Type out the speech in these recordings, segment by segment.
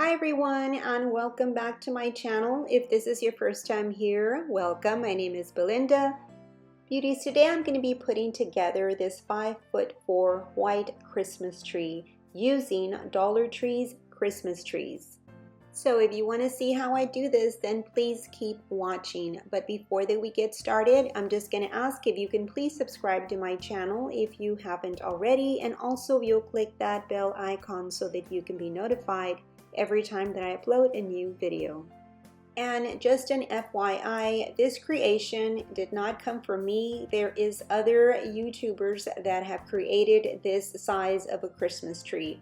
Hi everyone, and welcome back to my channel. If this is your first time here, welcome. My name is Belinda. Beauties, today I'm going to be putting together this 5'4" white Christmas tree using Dollar Tree's Christmas trees. So if you want to see how I do this, then please keep watching. But before that we get started, I'm just going to ask if you can please subscribe to my channel if you haven't already, and also you'll click that bell icon so that you can be notified every time that I upload a new video. And just an FYI, this creation did not come from me. There is other YouTubers that have created this size of a Christmas tree.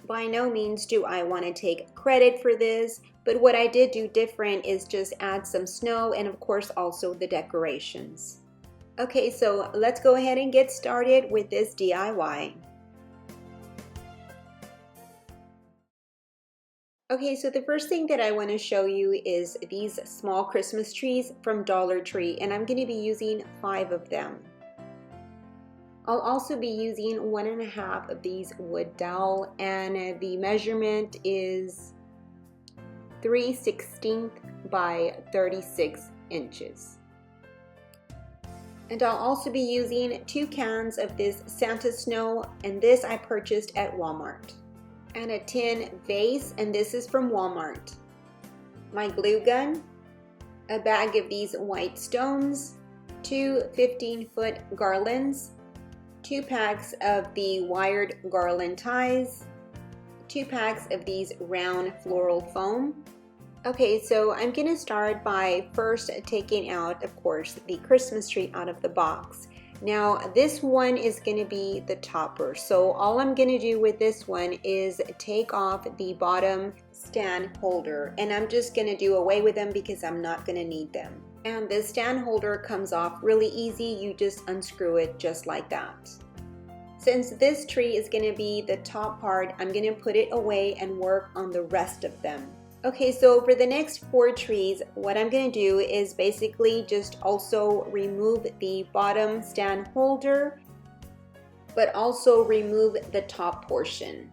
By no means do I want to take credit for this, but what I did do different is just add some snow and of course also the decorations. Okay, so let's go ahead and get started with this DIY. Okay, so the first thing that I want to show you is these small Christmas trees from Dollar Tree, and I'm going to be using 5 of them. I'll also be using 1.5 of these wood dowel, and the measurement is 3/16 by 36 inches. And I'll also be using 2 cans of this Santa Snow, and this I purchased at Walmart. And a tin vase, and this is from Walmart. My glue gun, a bag of these white stones, 2 15-foot garlands, 2 packs of the wired garland ties, 2 packs of these round floral foam. Okay, so I'm gonna start by first taking out, of course, the Christmas tree out of the box. Now this one is going to be the topper, so all I'm going to do with this one is take off the bottom stand holder, and I'm just going to do away with them because I'm not going to need them. And the stand holder comes off really easy. You just unscrew it just like that. Since this tree is going to be the top part, I'm going to put it away and work on the rest of them. Okay, so for the next 4 trees, what I'm going to do is basically just also remove the bottom stand holder, but also remove the top portion.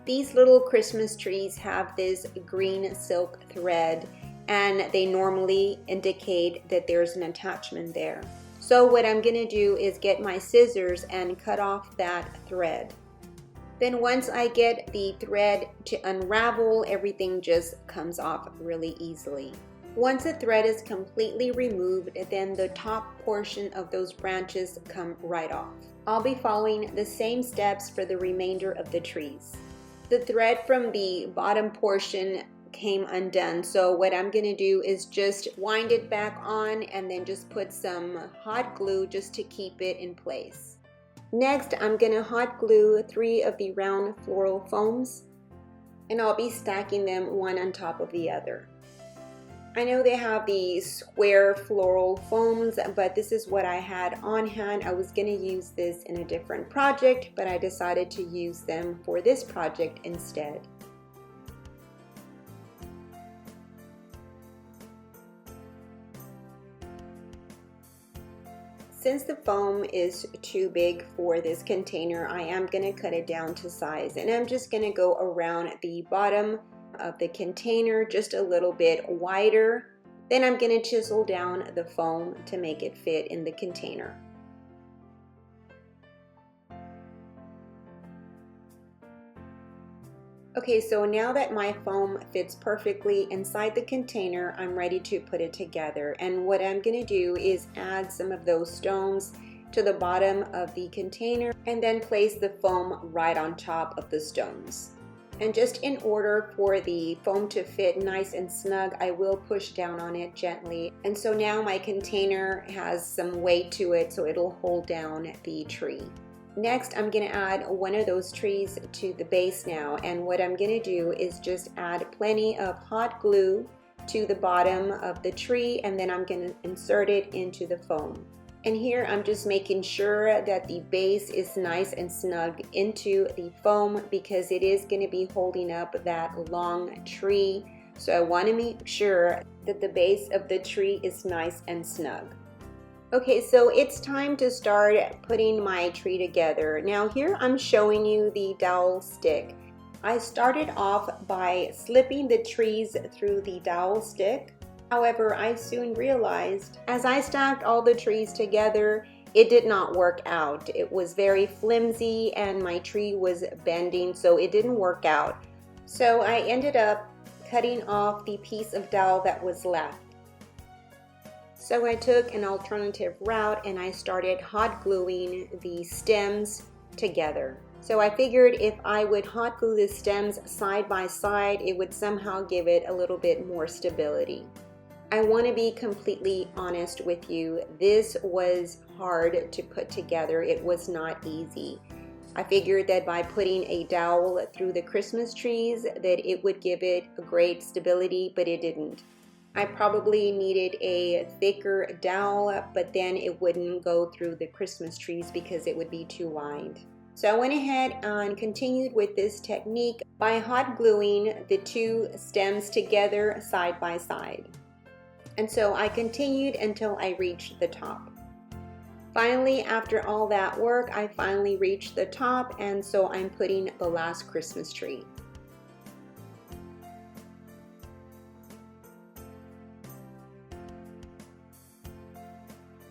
These little Christmas trees have this green silk thread, and they normally indicate that there's an attachment there. So what I'm going to do is get my scissors and cut off that thread. Then once I get the thread to unravel, everything just comes off really easily. Once the thread is completely removed, then the top portion of those branches come right off. I'll be following the same steps for the remainder of the trees. The thread from the bottom portion came undone, so what I'm going to do is just wind it back on and then just put some hot glue just to keep it in place. Next, I'm going to hot glue 3 of the round floral foams, and I'll be stacking them one on top of the other. I know they have the square floral foams, but this is what I had on hand. I was going to use this in a different project, but I decided to use them for this project instead. Since the foam is too big for this container, I am going to cut it down to size, and I'm just going to go around the bottom of the container just a little bit wider. Then I'm going to chisel down the foam to make it fit in the container. Okay, so now that my foam fits perfectly inside the container, I'm ready to put it together. And what I'm going to do is add some of those stones to the bottom of the container and then place the foam right on top of the stones. And just in order for the foam to fit nice and snug, I will push down on it gently. And so now my container has some weight to it, so it'll hold down the tree. Next, I'm going to add one of those trees to the base now, and what I'm going to do is just add plenty of hot glue to the bottom of the tree, and then I'm going to insert it into the foam. And here I'm just making sure that the base is nice and snug into the foam because it is going to be holding up that long tree. So I want to make sure that the base of the tree is nice and snug. Okay, so it's time to start putting my tree together. Now here I'm showing you the dowel stick. I started off by slipping the trees through the dowel stick. However, I soon realized as I stacked all the trees together, it did not work out. It was very flimsy and my tree was bending, so it didn't work out. So I ended up cutting off the piece of dowel that was left. So I took an alternative route and I started hot gluing the stems together. So I figured if I would hot glue the stems side by side, it would somehow give it a little bit more stability. I want to be completely honest with you. This was hard to put together. It was not easy. I figured that by putting a dowel through the Christmas trees that it would give it a great stability, but it didn't. I probably needed a thicker dowel, but then it wouldn't go through the Christmas trees because it would be too wide. So I went ahead and continued with this technique by hot gluing the two stems together side by side. And so I continued until I reached the top. Finally, after all that work, I finally reached the top, and so I'm putting the last Christmas tree.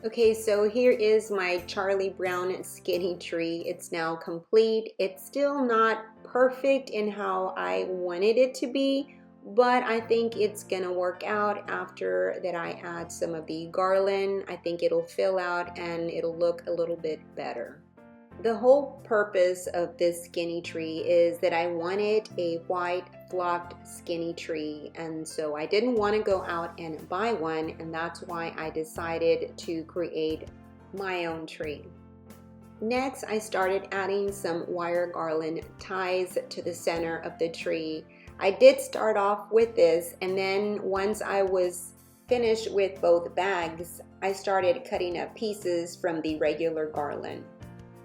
Okay, so here is my Charlie Brown skinny tree. It's now complete. It's still not perfect in how I wanted it to be, but I think it's gonna work out after that I add some of the garland. I think it'll fill out and it'll look a little bit better. The whole purpose of this skinny tree is that I wanted a white flocked skinny tree, and so I didn't want to go out and buy one, and that's why I decided to create my own tree. Next, I started adding some wire garland ties to the center of the tree. I did start off with this, and then once I was finished with both bags, I started cutting up pieces from the regular garland.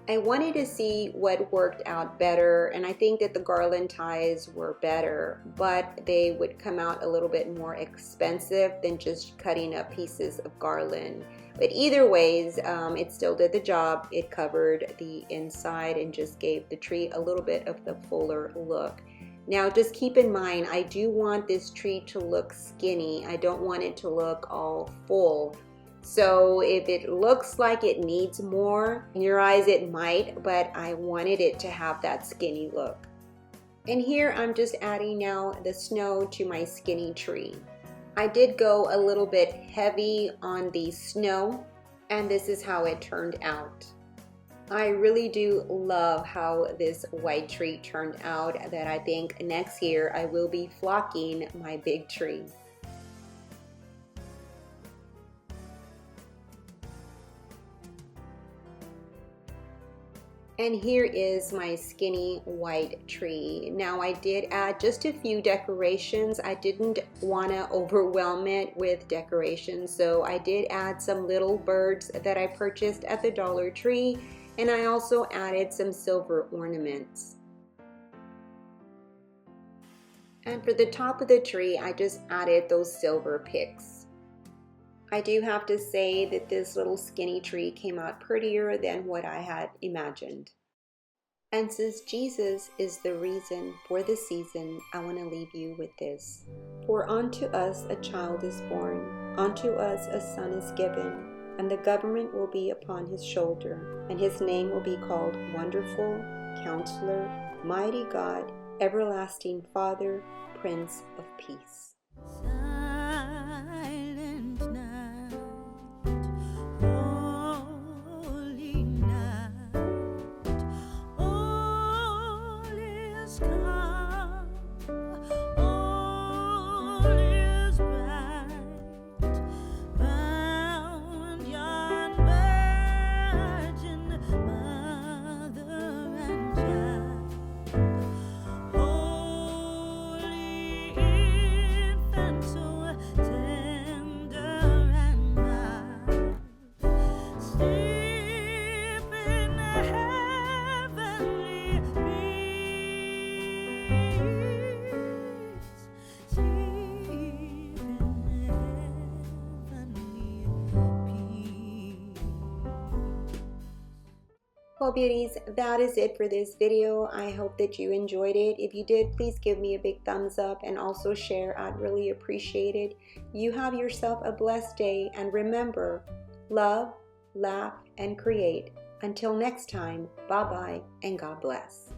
I wanted to see what worked out better, and I think that the garland ties were better, but they would come out a little bit more expensive than just cutting up pieces of garland. But either ways, it still did the job. It covered the inside and just gave the tree a little bit of the fuller look. Now just keep in mind, I do want this tree to look skinny. I don't want it to look all full. So if it looks like it needs more, in your eyes it might, but I wanted it to have that skinny look. And here I'm just adding now the snow to my skinny tree. I did go a little bit heavy on the snow, and this is how it turned out. I really do love how this white tree turned out, that I think next year I will be flocking my big tree. And here is my skinny white tree. Now I did add just a few decorations. I didn't want to overwhelm it with decorations, so I did add some little birds that I purchased at the Dollar Tree, and I also added some silver ornaments. And for the top of the tree, I just added those silver picks. I do have to say that this little skinny tree came out prettier than what I had imagined. And since Jesus is the reason for the season, I want to leave you with this. For unto us a child is born, unto us a son is given, and the government will be upon his shoulder, and his name will be called Wonderful, Counselor, Mighty God, Everlasting Father, Prince of Peace. Well, beauties, that is it for this video. I hope that you enjoyed it. If you did, please give me a big thumbs up and also share. I'd really appreciate it. You have yourself a blessed day, and remember, love, laugh, and create. Until next time, bye-bye and God bless.